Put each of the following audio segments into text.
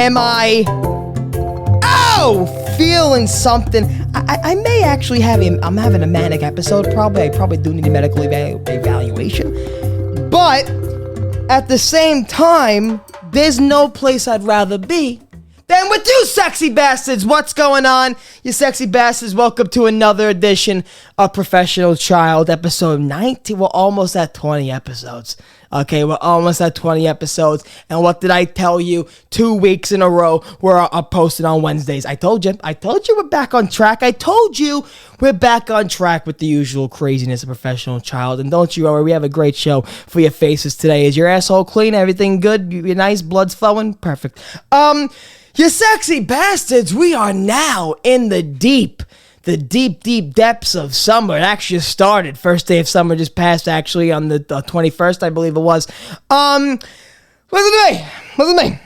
Am I feeling something? I may actually I'm having a manic episode probably. I probably do need a medical evaluation. But at the same time, there's no place I'd rather be than with you sexy bastards. What's going on, you sexy bastards? Welcome to another edition of Professional Child, episode 19. We're almost at 20 episodes. Okay, we're almost at 20 episodes. And what did I tell you? 2 weeks in a row we're posting on Wednesdays. I told you we're back on track. I told you we're back on track with the usual craziness of Professional Child. And don't you worry, we have a great show for your faces today. Is your asshole clean? Everything good? You're nice? Blood's flowing? Perfect. You sexy bastards, we are now in the deep depths of summer. It actually just started. First day of summer just passed, actually, on the 21st, I believe it was. Listen to me.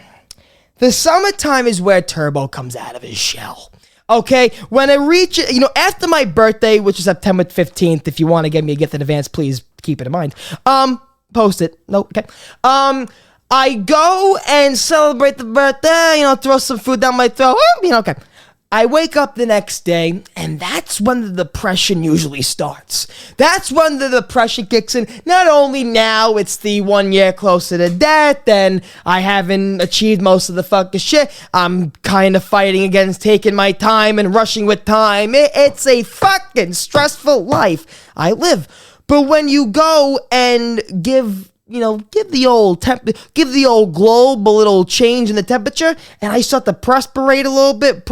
The summertime is where Turbo comes out of his shell. Okay? When it reaches, after my birthday, which is September 15th, if you want to get me a gift in advance, please keep it in mind. Post it. No, okay. I go and celebrate the birthday, throw some food down my throat, okay. I wake up the next day, and that's when the depression usually starts. That's when the depression kicks in. Not only now, it's the 1 year closer to death, and I haven't achieved most of the fucking shit. I'm kind of fighting against taking my time and rushing with time. It's a fucking stressful life I live. But when you go and give the old globe a little change in the temperature, and I start to perspirate a little bit, is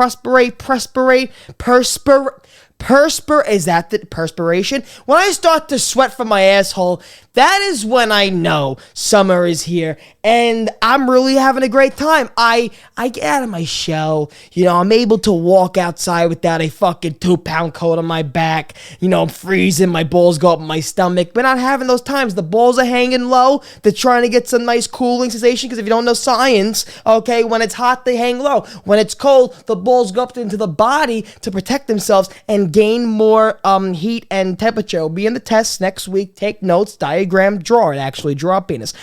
that the perspiration? When I start to sweat from my asshole, that is when I know summer is here, and I'm really having a great time. I get out of my shell, I'm able to walk outside without a fucking 2-pound coat on my back, I'm freezing, my balls go up my stomach. We're not having those times. The balls are hanging low. They're trying to get some nice cooling sensation, because if you don't know science, okay, when it's hot, they hang low. When it's cold, the balls go up into the body to protect themselves and gain more heat and temperature. We'll be in the tests next week. Take notes, draw a penis.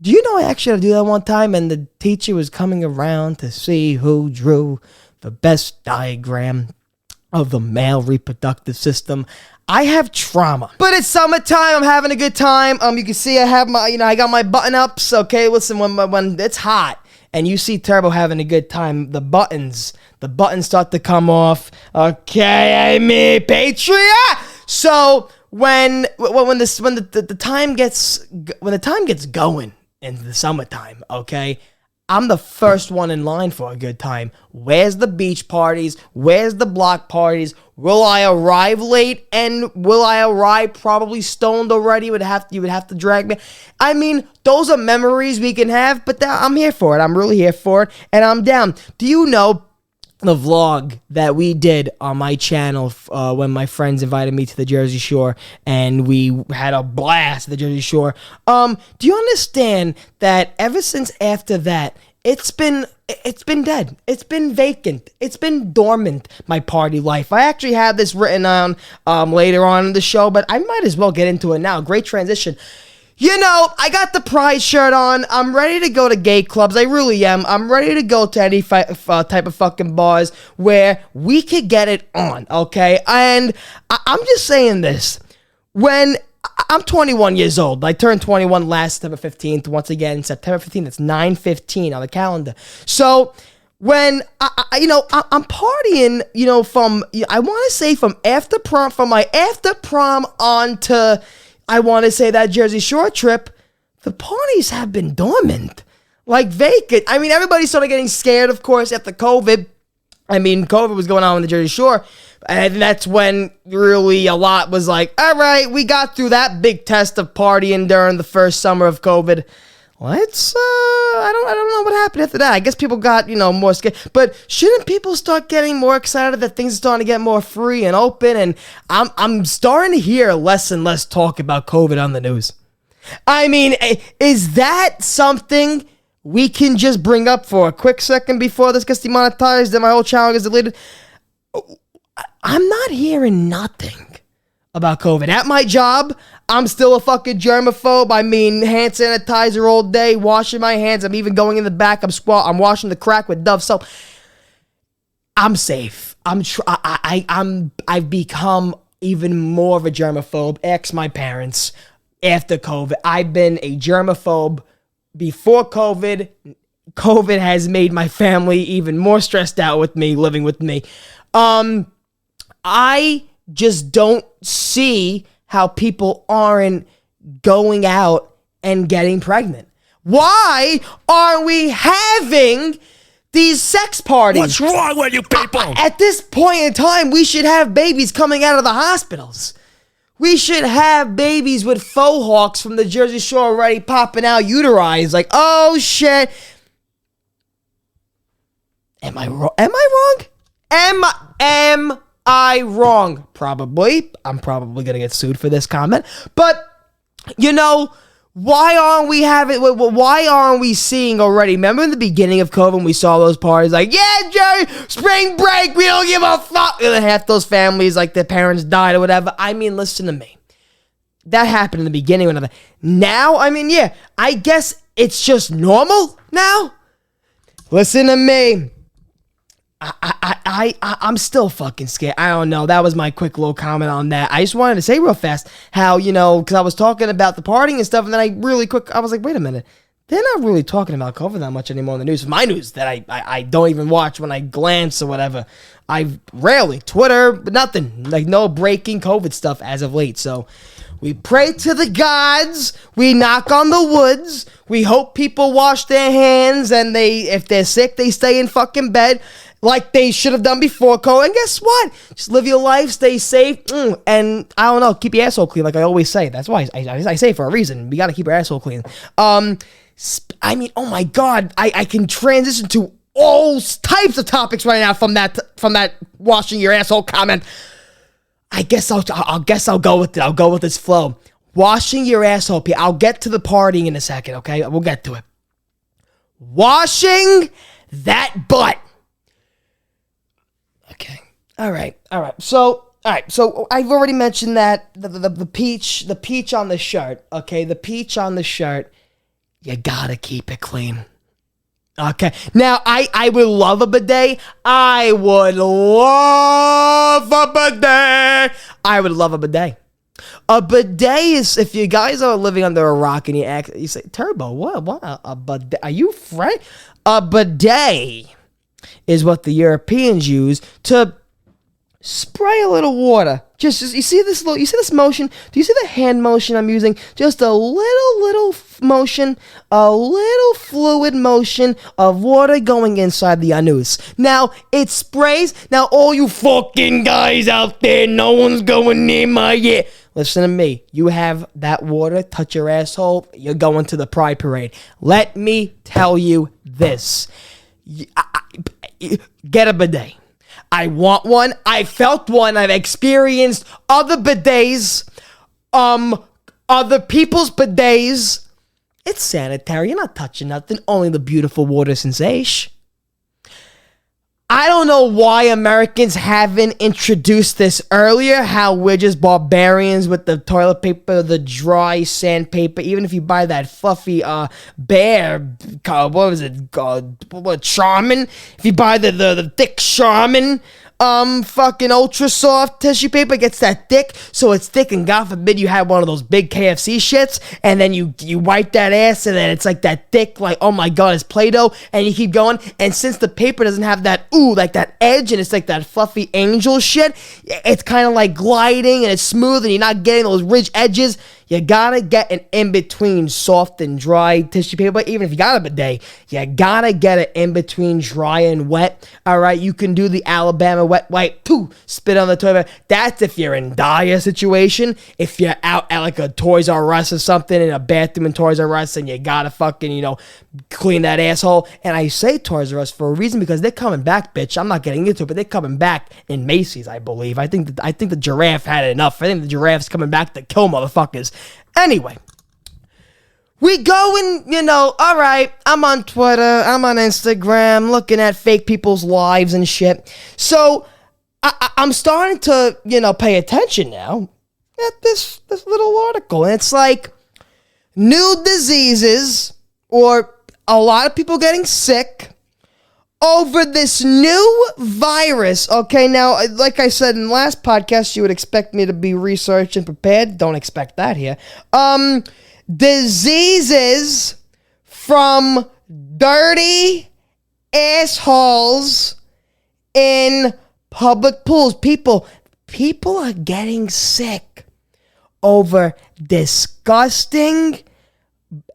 Do you know I actually had to do that one time, and the teacher was coming around to see who drew the best diagram of the male reproductive system? I have trauma. But it's summertime, I'm having a good time. You can see I have my, I got my button ups. Okay, listen, when it's hot and you see Turbo having a good time, the buttons start to come off. Okay, Patriot. So when the time gets going in the summertime, okay, I'm the first one in line for a good time. Where's the beach parties? Where's the block parties? Will I arrive late? And will I arrive probably stoned already? You would have to drag me. I mean, those are memories we can have, but I'm here for it. I'm really here for it, and I'm down. Do you know the vlog that we did on my channel when my friends invited me to the Jersey Shore, and we had a blast at the Jersey Shore? Do you understand that ever since after that, it's been dead. It's been vacant. It's been dormant, my party life. I actually have this written on later on in the show, but I might as well get into it now. Great transition. I got the Pride shirt on. I'm ready to go to gay clubs. I really am. I'm ready to go to any type of fucking bars where we could get it on, okay? And I'm just saying this. When I'm 21 years old. I turned 21 last September 15th. Once again, September 15th, it's 9/15 on the calendar. So when I'm partying, I want to say from my after prom on to, I want to say that Jersey Shore trip, the parties have been dormant, like vacant. I mean, everybody started getting scared, of course, after COVID. I mean, COVID was going on in the Jersey Shore, and that's when really a lot was like, all right, we got through that big test of partying during the first summer of COVID. Let's, I don't know what happened after that. I guess people got, more scared. But shouldn't people start getting more excited that things are starting to get more free and open? And I'm starting to hear less and less talk about COVID on the news. I mean, is that something we can just bring up for a quick second before this gets demonetized and my whole channel gets deleted? I'm not hearing nothing about COVID. At my job, I'm still a fucking germaphobe. I mean, hand sanitizer all day, washing my hands. I'm even going in the back. I'm washing the crack with Dove soap. I'm safe. I've become even more of a germaphobe. Ask my parents after COVID. I've been a germaphobe before COVID. COVID has made my family even more stressed out with me, living with me. I just don't see how people aren't going out and getting pregnant. Why aren't we having these sex parties? What's wrong with you people? At this point in time, we should have babies coming out of the hospitals. We should have babies with faux hawks from the Jersey Shore already popping out uteri. Like, oh shit. Am I wrong? Am I wrong? Probably. I'm probably going to get sued for this comment. But, why aren't we seeing already? Remember in the beginning of COVID when we saw those parties? Like, yeah, Jerry, spring break, we don't give a fuck. And then half those families, like their parents died or whatever. I mean, listen to me. That happened in the beginning. Now, I guess it's just normal now. Listen to me. I'm still fucking scared. I don't know. That was my quick little comment on that. I just wanted to say real fast how, because I was talking about the partying and stuff, and then I was like, wait a minute. They're not really talking about COVID that much anymore in the news. My news that I don't even watch when I glance or whatever. I rarely. Twitter, but nothing. Like no breaking COVID stuff as of late. So we pray to the gods. We knock on the woods. We hope people wash their hands, and if they're sick, they stay in fucking bed. Like they should have done before COVID. And guess what? Just live your life, stay safe, and I don't know, keep your asshole clean like I always say. That's why I say it for a reason. We got to keep our asshole clean. Oh my God, I can transition to all types of topics right now from that washing your asshole comment. I guess I'll go with it. I'll go with this flow. Washing your asshole. I'll get to the partying in a second, okay? We'll get to it. Washing that butt. Okay. All right. So I've already mentioned that the peach on the shirt. Okay, the peach on the shirt. You gotta keep it clean. Okay. Now I would love a bidet. I would love a bidet. A bidet is, if you guys are living under a rock and you say, Turbo, what a bidet? Are you French? A bidet is what the Europeans use to spray a little water. Just you see this motion? Do you see the hand motion I'm using? Just a little motion, a little fluid motion of water going inside the anus. Now it sprays. Now all you fucking guys out there, no one's going near my ear. Listen to me. You have that water touch your asshole, you're going to the Pride Parade. Let me tell you this. Get a bidet. I want one. I felt one. I've experienced other bidets, other people's bidets. It's sanitary. You're not touching nothing. Only the beautiful water sensation. I don't know why Americans haven't introduced this earlier, how we're just barbarians with the toilet paper, the dry sandpaper. Even if you buy that fluffy bear, what was it called? Charmin? If you buy the thick Charmin, fucking ultra soft tissue paper, gets that thick, so it's thick, and God forbid you have one of those big KFC shits, and then you wipe that ass, and then it's like that thick, like, oh my God, it's Play-Doh, and you keep going, and since the paper doesn't have that, like that edge, and it's like that fluffy angel shit, it's kind of like gliding, and it's smooth, and you're not getting those ridge edges. You gotta get an in-between soft and dry tissue paper. Even if you got a bidet, you gotta get it in-between dry and wet. Alright, you can do the Alabama wet wipe, spit on the toilet. That's if you're in dire situation. If you're out at like a Toys R Us or something, in a bathroom in Toys R Us, and you gotta fucking, clean that asshole. And I say Toys R Us for a reason, because they're coming back, bitch. I'm not getting into it, but they're coming back in Macy's, I believe. I think the giraffe had enough. I think the giraffe's coming back to kill motherfuckers. Anyway, we go and, all right, I'm on Twitter, I'm on Instagram, looking at fake people's lives and shit. So, I'm starting to, pay attention now. at this little article, and it's like new diseases or a lot of people getting sick over this new virus. Okay, now, like I said in the last podcast, you would expect me to be researched and prepared. Don't expect that here. Diseases from dirty assholes in public pools. People are getting sick over disgusting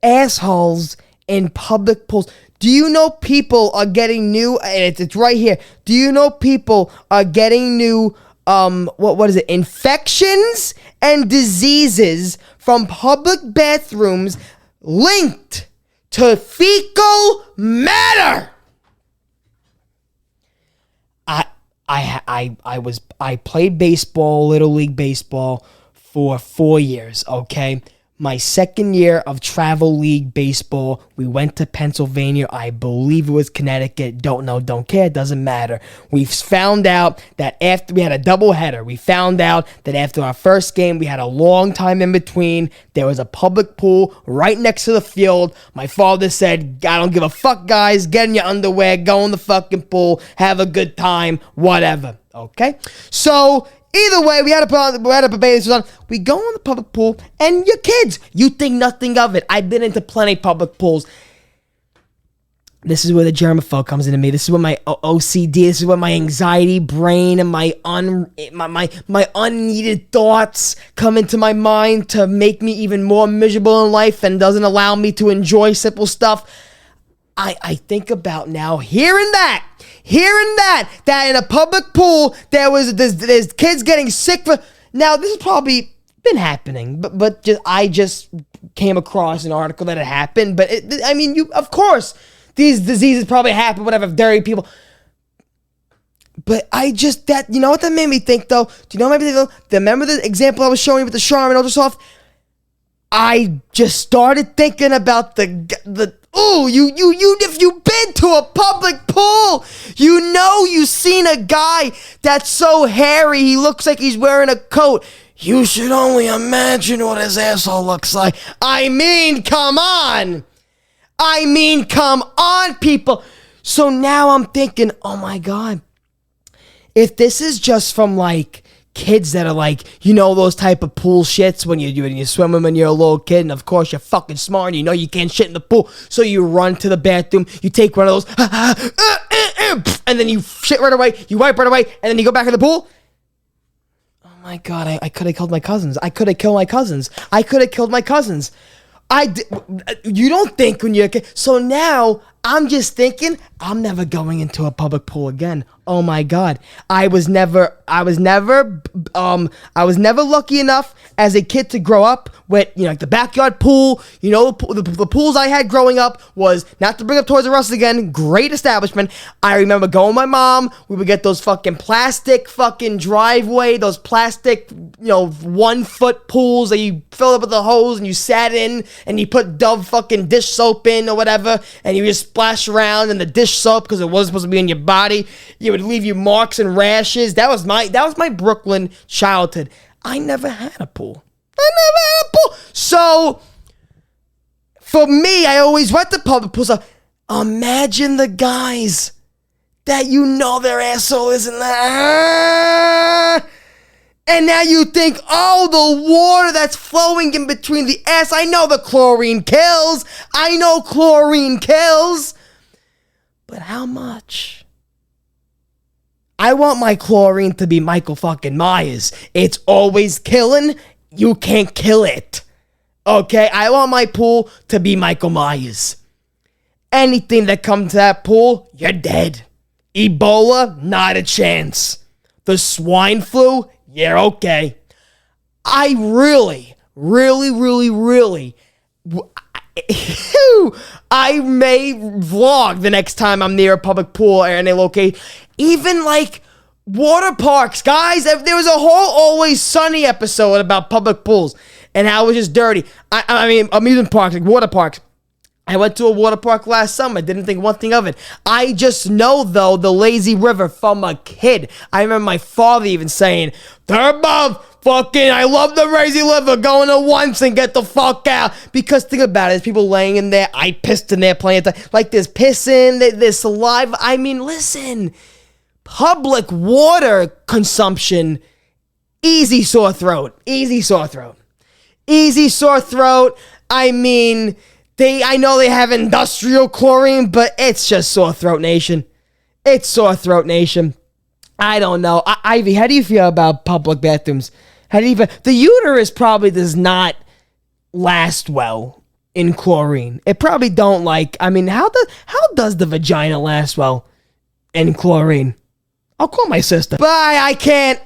assholes in public pools. Do you know people are getting new, and it's right here. Do you know people are getting new, what is it, infections and diseases from public bathrooms linked to fecal matter? I played baseball, Little League baseball, for 4 years, okay? My second year of travel league baseball, we went to Pennsylvania. I believe it was Connecticut. Don't know, don't care, doesn't matter. We found out that after we had a doubleheader, we found out that after our first game, we had a long time in between. There was a public pool right next to the field. My father said, I don't give a fuck, guys. Get in your underwear, go in the fucking pool, have a good time, whatever. Okay? So either way, we had a bathing suit on. We go in the public pool, and your kids, you think nothing of it. I've been into plenty public pools. This is where the germaphobe comes into me. This is where my OCD, this is where my anxiety brain and my unneeded thoughts come into my mind to make me even more miserable in life and doesn't allow me to enjoy simple stuff. I think about now hearing that in a public pool there's kids getting sick. Now this has probably been happening, but I just came across an article that it happened. But of course these diseases probably happen, whatever, dirty people. But you know what that made me think though? Do you know what made me think though? Remember the example I was showing you with the Charmin Ultra Soft? I just started thinking about if you've been to a public pool, you've seen a guy that's so hairy, he looks like he's wearing a coat. You should only imagine what his asshole looks like. Come on, people. So now I'm thinking, oh my God, if this is just from like kids that are like, those type of pool shits when you're swimming when you're a little kid, and of course you're fucking smart and you can't shit in the pool, so you run to the bathroom, you take one of those, and then you shit right away, you wipe right away, and then you go back in the pool. Oh my God, I could have killed my cousins. You don't think when you're a kid. So now I'm just thinking I'm never going into a public pool again. Oh my God. I was never lucky enough as a kid to grow up with, like the backyard pool. The pools I had growing up was, not to bring up Toys R Us again, great establishment. I remember going with my mom. We would get those fucking plastic fucking driveway, those plastic, 1 foot pools that you fill up with the hose and you sat in and you put Dove fucking dish soap in or whatever, and you just splash around in the dish soap because it wasn't supposed to be in your body. You would leave you marks and rashes. That was my Brooklyn childhood. I never had a pool. So for me, I always went to public pools. So imagine the guys that their asshole isn't there. And now you think, the water that's flowing in between the ass. I know chlorine kills. But how much? I want my chlorine to be Michael fucking Myers. It's always killing. You can't kill it. Okay? I want my pool to be Michael Myers. Anything that comes to that pool, you're dead. Ebola, not a chance. The swine flu, you're okay. I really I may vlog the next time I'm near a public pool or any location. Even like water parks, guys. There was a whole Always Sunny episode about public pools and how it was just dirty. I mean, amusement parks, like water parks. I went to a water park last summer. Didn't think one thing of it. I just know, though, the lazy river from a kid. I remember my father even saying, they're above Fucking, I love the crazy liver. Going to once and get the fuck out. Because think about it, there's people laying in there. I pissed in there plenty of time. Like there's pissing, there's saliva. I mean, listen, public water consumption, easy sore throat. Easy sore throat. Easy sore throat. I mean, I know they have industrial chlorine, but it's just sore throat nation. It's sore throat nation. I don't know. Ivy, how do you feel about public bathrooms? How do you feel? The uterus probably does not last well in chlorine. It probably don't how does the vagina last well in chlorine? I'll call my sister. But I can't.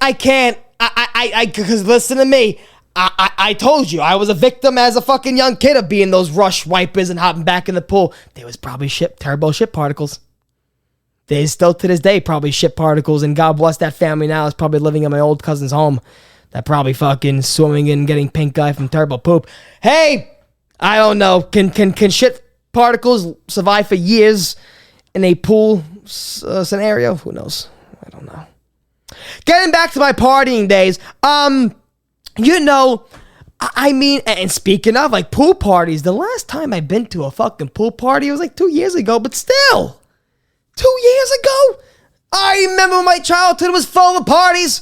Because listen to me. I told you, I was a victim as a fucking young kid of being those rush wipers and hopping back in the pool. There was probably terrible shit particles. There's still to this day probably shit particles, and God bless that family now is probably living in my old cousin's home. That probably fucking swimming and getting pink eye from turbo poop. Hey, I don't know. Can shit particles survive for years in a pool scenario? Who knows? I don't know. Getting back to my partying days, and speaking of like pool parties, the last time I've been to a fucking pool party was like 2 years ago, but still, 2 years ago, I remember my childhood was full of parties.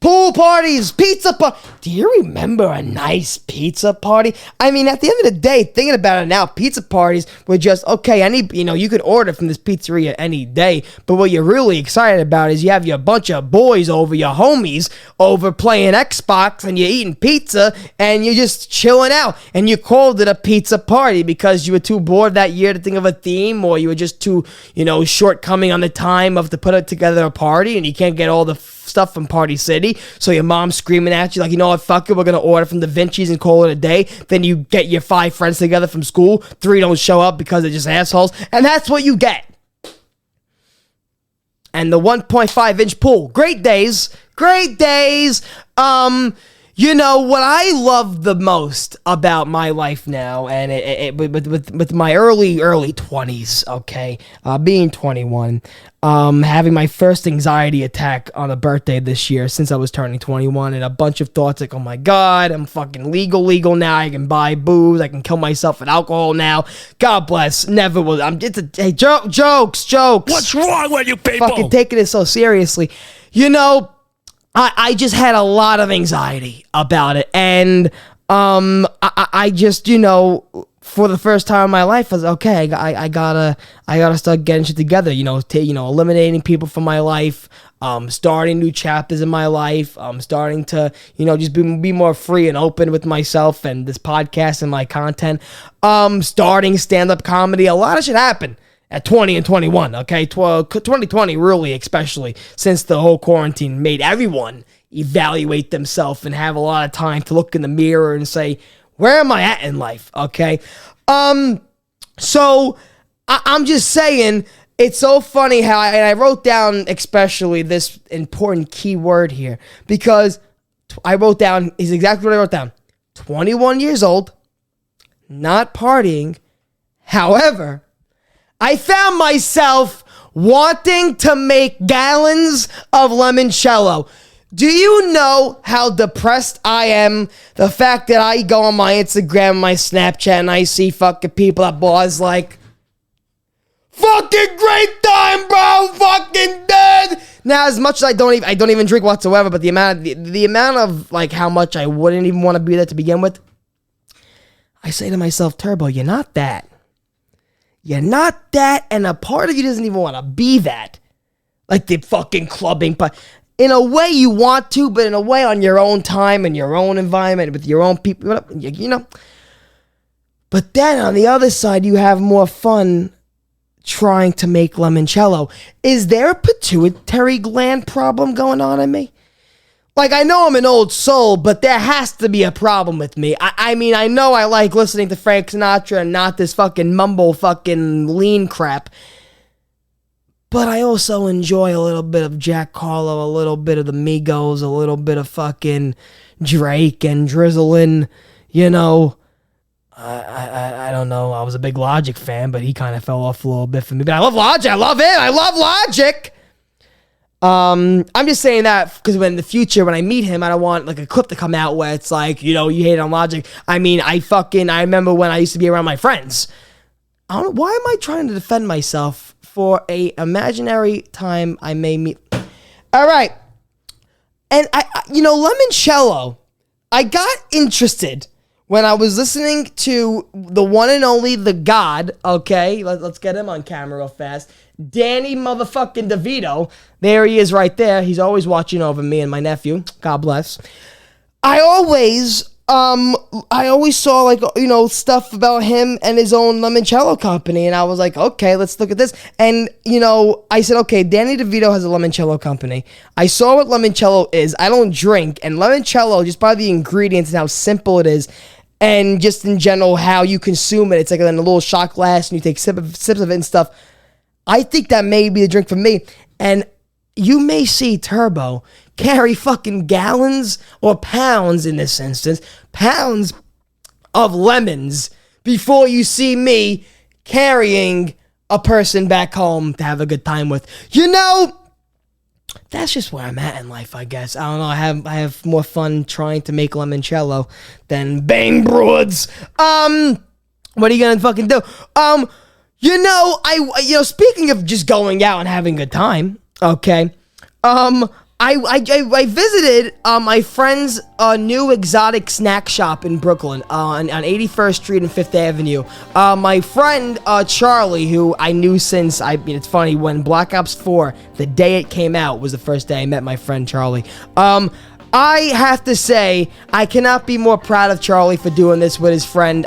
Pool parties, pizza party. Do you remember a nice pizza party? I mean, at the end of the day, thinking about it now, pizza parties were just, okay, you could order from this pizzeria any day, but what you're really excited about is you have your bunch of boys over, your homies over playing Xbox, and you're eating pizza, and you're just chilling out, and you called it a pizza party because you were too bored that year to think of a theme, or you were just too, shortcoming on the time of to put it together a party, and you can't get all the stuff from Party City, so your mom's screaming at you like, you know what, fuck it, we're gonna order from the Vinci's and call it a day. Then you get your 5 friends together from school, 3 don't show up because they're just assholes, and that's what you get. And the 1.5-inch pool, great days. What I love the most about my life now, and with my early 20s, okay, being 21, having my first anxiety attack on a birthday this year since I was turning 21, and a bunch of thoughts like, oh my God, I'm fucking legal now, I can buy booze, I can kill myself with alcohol now, God bless, never was, jokes. What's wrong with you people? Fucking taking it so seriously, I just had a lot of anxiety about it, and I just, for the first time in my life, I was okay. I gotta start getting shit together. Eliminating people from my life, starting new chapters in my life, starting to just be more free and open with myself and this podcast and my content. Starting stand-up comedy. A lot of shit happened at 20 and 21, okay? 2020 really, especially, since the whole quarantine made everyone evaluate themselves and have a lot of time to look in the mirror and say, where am I at in life, okay? So, I'm just saying, it's so funny how I wrote down especially this important key word here, because I wrote down, is exactly what I wrote down, 21 years old, not partying, however, I found myself wanting to make gallons of limoncello. Do you know how depressed I am? The fact that I go on my Instagram, my Snapchat, and I see fucking people at bars like, fucking great time, bro, fucking dead. Now, as much as I don't even drink whatsoever, but the amount of like how much I wouldn't even want to be there to begin with, I say to myself, Turbo, you're not that. You're not that, and a part of you doesn't even want to be that. Like the fucking clubbing, but in a way you want to, but in a way on your own time and your own environment with your own people, But then on the other side, you have more fun trying to make limoncello. Is there a pituitary gland problem going on in me? Like, I know I'm an old soul, but there has to be a problem with me. I mean, I know I like listening to Frank Sinatra and not this fucking mumble fucking lean crap. But I also enjoy a little bit of Jack Harlow, a little bit of the Migos, a little bit of fucking Drake and Drizzlin', I don't know. I was a big Logic fan, but he kind of fell off a little bit for me. But I love Logic. I love him. I love Logic. I'm just saying that because when in the future, when I meet him, I don't want like a clip to come out where it's like, you hate on Logic. I mean, I remember when I used to be around my friends. I don't know, why am I trying to defend myself for a imaginary time I may meet? All right. And Limoncello, I got interested when I was listening to the one and only The God, okay? Let's get him on camera real fast. Danny motherfucking DeVito. There he is right there. He's always watching over me and my nephew. God bless. I always saw like, stuff about him and his own Limoncello company. And I was like, okay, let's look at this. And, I said, okay, Danny DeVito has a Limoncello company. I saw what Limoncello is. I don't drink. And Limoncello, just by the ingredients and how simple it is, and just in general how you consume it, it's like in a little shot glass and you take sips of it and stuff. I think that may be the drink for me. And you may see Turbo carry fucking gallons or pounds in this instance, pounds of lemons before you see me carrying a person back home to have a good time with. That's just where I'm at in life, I guess. I don't know. I have more fun trying to make limoncello than bang broads. What are you gonna fucking do? Speaking of just going out and having a good time, okay. I visited my friend's new exotic snack shop in Brooklyn on 81st Street and 5th Avenue. My friend Charlie, who I knew since it's funny, when Black Ops 4, the day it came out, was the first day I met my friend Charlie. I have to say, I cannot be more proud of Charlie for doing this with his friend.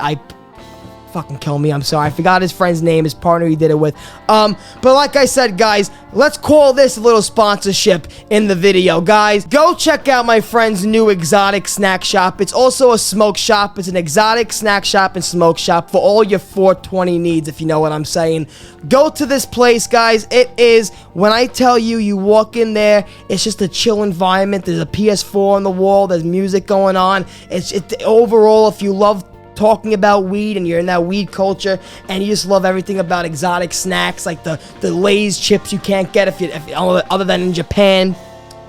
Fucking kill me, I'm sorry. I forgot his friend's name, his partner he did it with. But like I said, guys, let's call this a little sponsorship in the video. Guys, go check out my friend's new exotic snack shop. It's also a smoke shop. It's an exotic snack shop and smoke shop for all your 420 needs, if you know what I'm saying. Go to this place, guys. It is, when I tell you, you walk in there, it's just a chill environment. There's a PS4 on the wall. There's music going on. Overall, if you love talking about weed and you're in that weed culture and you just love everything about exotic snacks like the Lay's chips you can't get if other than in Japan,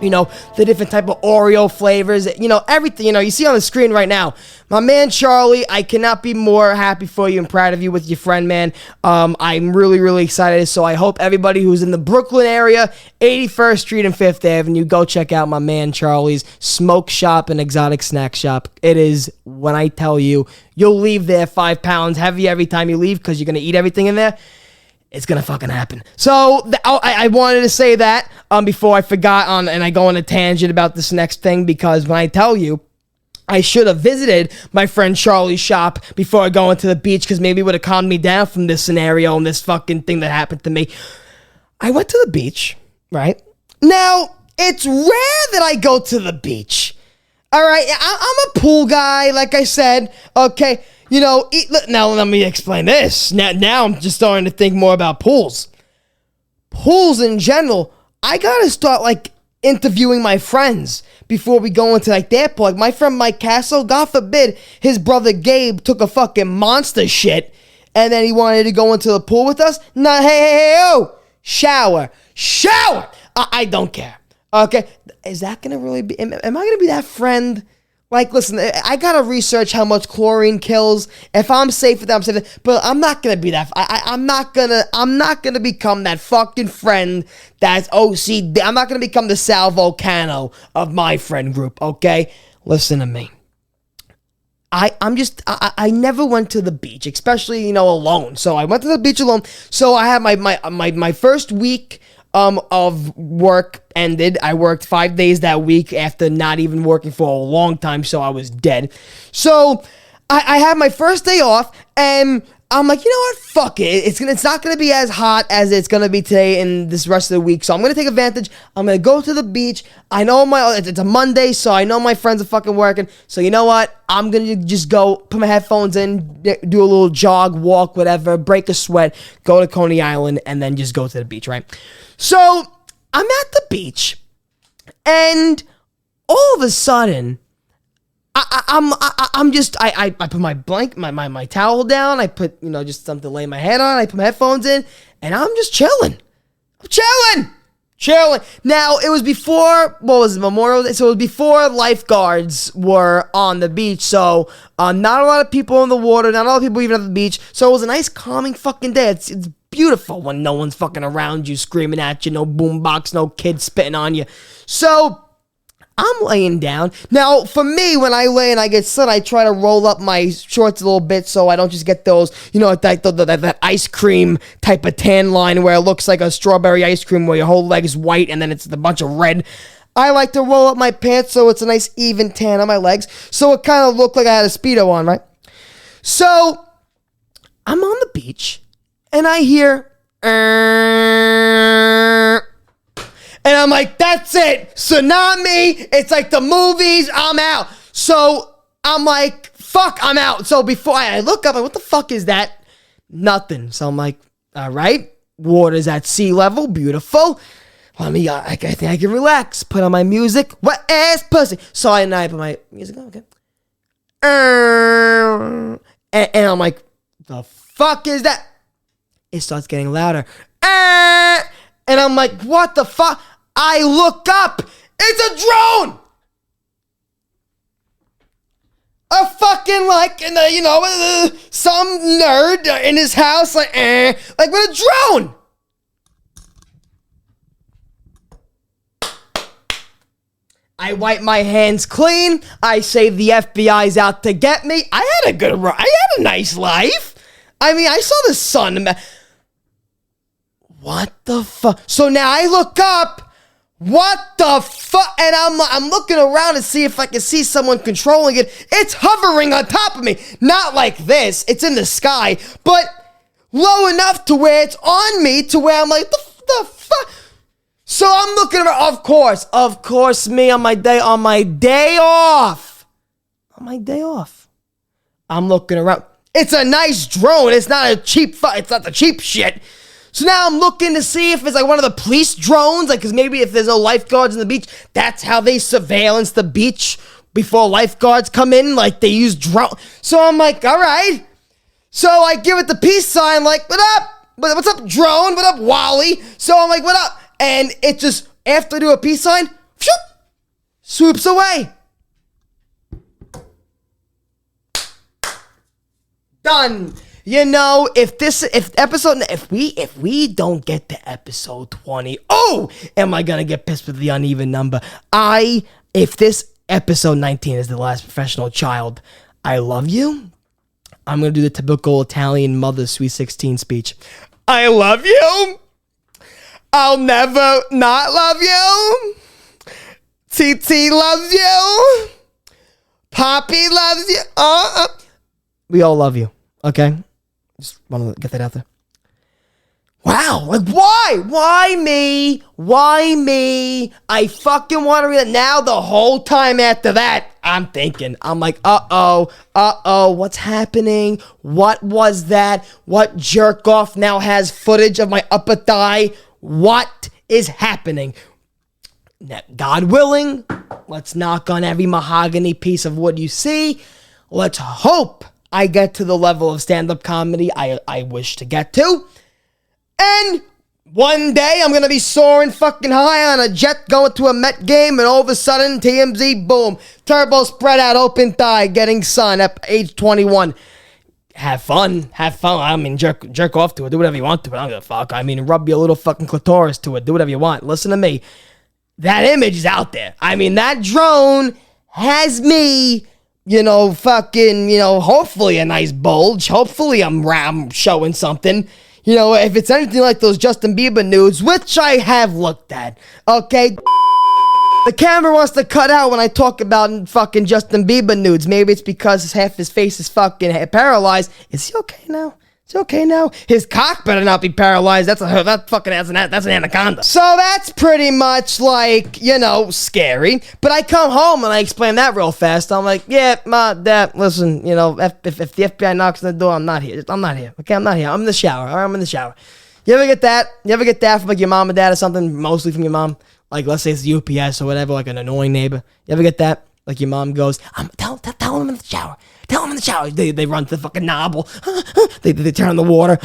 the different type of Oreo flavors, everything, you see on the screen right now. My man Charlie, I cannot be more happy for you and proud of you with your friend, man. I'm really, really excited. So I hope everybody who's in the Brooklyn area, 81st Street and 5th Avenue, go check out my man Charlie's smoke shop and exotic snack shop. It is, when I tell you, you'll leave there 5 pounds heavy every time you leave because you're going to eat everything in there. It's gonna fucking happen. So I wanted to say that before I forgot and I go on a tangent about this next thing, because when I tell you, I should have visited my friend Charlie's shop before I go into the beach, because maybe it would have calmed me down from this scenario and this fucking thing that happened to me. I went to the beach, right? Now, it's rare that I go to the beach. All right, I'm a pool guy, like I said, okay. Now let me explain this. Now I'm just starting to think more about pools. Pools in general, I gotta start interviewing my friends before we go into their pool. Like my friend Mike Castle, God forbid, his brother Gabe took a fucking monster shit and then he wanted to go into the pool with us. Nah, hey, shower. I don't care. Okay, is that gonna really be? Am I gonna be that friend? Listen, I gotta research how much chlorine kills. If I'm safe with that, I'm safe. But I'm not gonna be that. I'm not gonna become that fucking friend that's OCD. I'm not gonna become the Sal Volcano of my friend group. Okay, listen to me. I never went to the beach, especially alone. So I went to the beach alone. So I had my first week of work ended. I worked 5 days that week after not even working for a long time, so I was dead. So I had my first day off, and I'm like, you know what? Fuck it. It's not gonna be as hot as it's gonna be today and this rest of the week. So I'm gonna take advantage. I'm gonna go to the beach. I know it's a Monday, so I know my friends are fucking working. So you know what? I'm gonna just go put my headphones in, do a little jog, walk, whatever, break a sweat, go to Coney Island, and then just go to the beach, right? So I'm at the beach, and all of a sudden, I put my blanket, my towel down. I put just something to lay my head on. I put my headphones in, and I'm just chilling. I'm chilling. Now, it was before, what was it, Memorial Day? So it was before lifeguards were on the beach. So not a lot of people in the water, not a lot of people even at the beach. So it was a nice calming fucking day. It's beautiful when no one's fucking around you, screaming at you, no boombox, no kids spitting on you. So I'm laying down. Now, for me, when I lay and I get sun, I try to roll up my shorts a little bit so I don't just get those, you know, that ice cream type of tan line where it looks like a strawberry ice cream where your whole leg is white and then it's a bunch of red. I like to roll up my pants so it's a nice even tan on my legs so it kind of looked like I had a Speedo on, right? So, I'm on the beach and I hear... And I'm like, that's it. Tsunami. It's like the movies. I'm out. So I'm like, fuck, I'm out. So before I look up, I'm like, what the fuck is that? Nothing. So I'm like, all right. Water's at sea level. Beautiful. Let me, I think I can relax. Put on my music. Wet ass pussy. So I put my music on. Okay. And I'm like, the fuck is that? It starts getting louder. And I'm like, what the fuck? I look up. It's a drone. A fucking, like, you know, some nerd in his house, like with a drone. I wipe my hands clean. I say the FBI's out to get me. I had a nice life. I mean, I saw the sun. What the fuck? So now I look up. What the fuck? And I'm looking around to see if I can see someone controlling it. It's hovering on top of me. Not like this. It's in the sky. But low enough to where it's on me to where I'm like, the fuck? So I'm looking around. Of course, me on my day off. I'm looking around. It's a nice drone. It's not a cheap it's not the cheap shit. So now I'm looking to see if it's like one of the police drones, like, because maybe if there's no lifeguards on the beach, that's how they surveillance the beach before lifeguards come in, like they use drone. So I'm like, all right. So I give it the peace sign, like, what up? What's up, drone? What up, Wally? So I'm like, what up? And it just, after I do a peace sign, whoop, swoops away. Done. You know, if we don't get to episode 20, am I gonna get pissed with the uneven number? If this episode 19 is the last professional child, I love you. I'm gonna do the typical Italian mother sweet 16 speech. I love you. I'll never not love you. TT loves you. Poppy loves you. We all love you. Okay? Just want to get that out there. Wow. Like, why? Why me? Why me? I fucking want to read it. Now the whole time after that, I'm like, what's happening? What was that? What jerk off now has footage of my upper thigh? What is happening? God willing, let's knock on every mahogany piece of wood you see. Let's hope I get to the level of stand-up comedy I wish to get to. And one day I'm going to be soaring fucking high on a jet going to a Met game, and all of a sudden, TMZ, boom, turbo spread out, open thigh, getting sun at age 21. Have fun. I mean, jerk off to it. Do whatever you want to it. I don't give a fuck. I mean, rub your little fucking clitoris to it. Do whatever you want. Listen to me. That image is out there. I mean, that drone has me... hopefully a nice bulge. Hopefully I'm showing something. If it's anything like those Justin Bieber nudes, which I have looked at, okay? The camera wants to cut out when I talk about fucking Justin Bieber nudes. Maybe it's because half his face is fucking paralyzed. Is he okay now? It's okay now. His cock better not be paralyzed. That's an anaconda. So that's pretty much like, scary. But I come home and I explain that real fast. I'm like, yeah, Ma, Dad, listen, if the FBI knocks on the door, I'm not here. Okay, I'm not here. I'm in the shower. All right, I'm in the shower. You ever get that? From like your mom or dad or something? Mostly from your mom. Like, let's say it's the UPS or whatever, like an annoying neighbor. You ever get that? Like your mom goes, tell him I'm in the shower. Tell him in the shower. They run to the fucking nozzle. They turn on the water.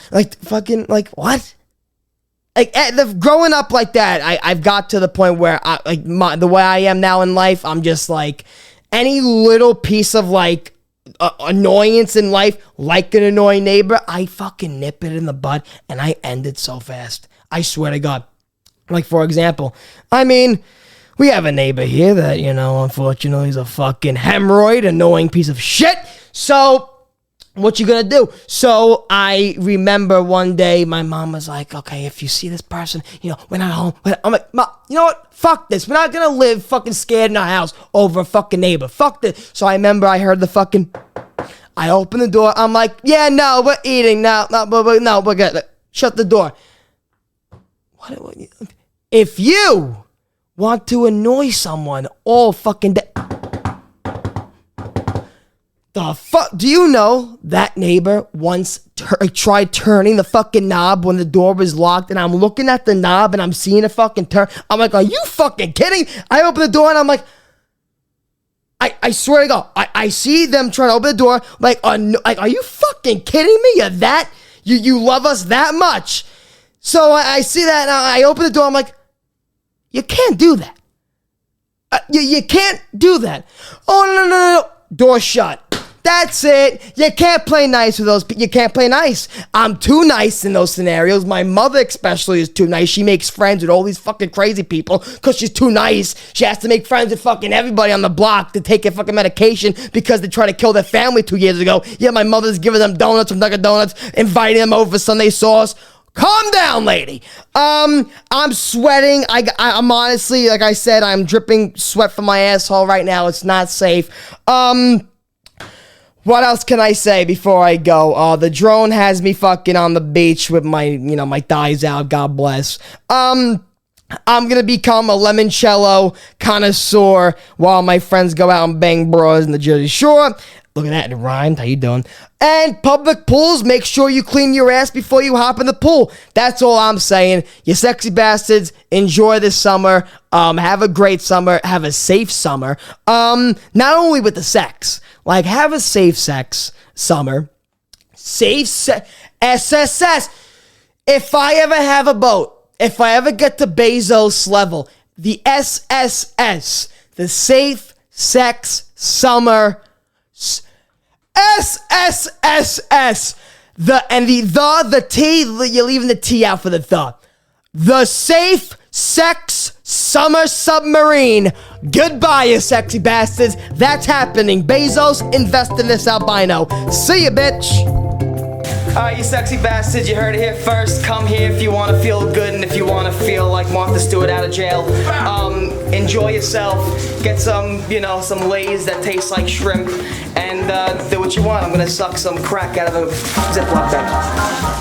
Like, fucking, like, what? growing up like that, I've got to the point where the way I am now in life, I'm just like any little piece of like annoyance in life, like an annoying neighbor, I fucking nip it in the bud and I end it so fast. I swear to God. Like, for example, I mean, we have a neighbor here that, you know, unfortunately is a fucking hemorrhoid, annoying piece of shit. So, what you gonna do? So, I remember one day my mom was like, okay, if you see this person, you know, we're not home. I'm like, Mom, you know what? Fuck this. We're not gonna live fucking scared in our house over a fucking neighbor. Fuck this. So, I remember I heard the fucking... I opened the door. I'm like, yeah, no, we're eating. No, we're good. Shut the door. What? If you want to annoy someone all fucking day, the fuck? Do you know that neighbor once tried turning the fucking knob when the door was locked, and I'm looking at the knob and I'm seeing it fucking turn. I'm like, are you fucking kidding? I open the door and I'm like, I swear to God, I see them trying to open the door. Like, are you fucking kidding me? You're that, you love us that much. So I see that and I open the door. I'm like, you can't do that. You can't do that. Oh, no. Door shut. That's it. You can't play nice with those people. You can't play nice. I'm too nice in those scenarios. My mother especially is too nice. She makes friends with all these fucking crazy people because she's too nice. She has to make friends with fucking everybody on the block to take a fucking medication because they tried to kill their family 2 years ago. Yeah, my mother's giving them donuts from Dunkin' Donuts, inviting them over for Sunday sauce. Calm down, lady. I'm sweating. I'm honestly, like I said, I'm dripping sweat from my asshole right now. It's not safe. What else can I say before I go? The drone has me fucking on the beach with my, my thighs out. God bless. I'm gonna become a limoncello connoisseur while my friends go out and bang bras in the Jersey Shore. Look at that, it rhymed. How you doing? And public pools, make sure you clean your ass before you hop in the pool. That's all I'm saying. You sexy bastards, enjoy this summer. Have a great summer. Have a safe summer. Not only with the sex, like have a safe sex summer. SSS. If I ever have a boat, if I ever get to Bezos level, the SSS, the safe sex summer. SSSS. The T, you're leaving the T out for the. The Safe Sex Summer Submarine. Goodbye, you sexy bastards. That's happening. Bezos, invest in this albino. See ya, bitch. Alright, you sexy bastards, you heard it here first. Come here if you want to feel good and if you want to feel like Martha Stewart out of jail. Enjoy yourself. Get some, some Lay's that taste like shrimp. And do what you want. I'm gonna suck some crack out of a Ziploc bag.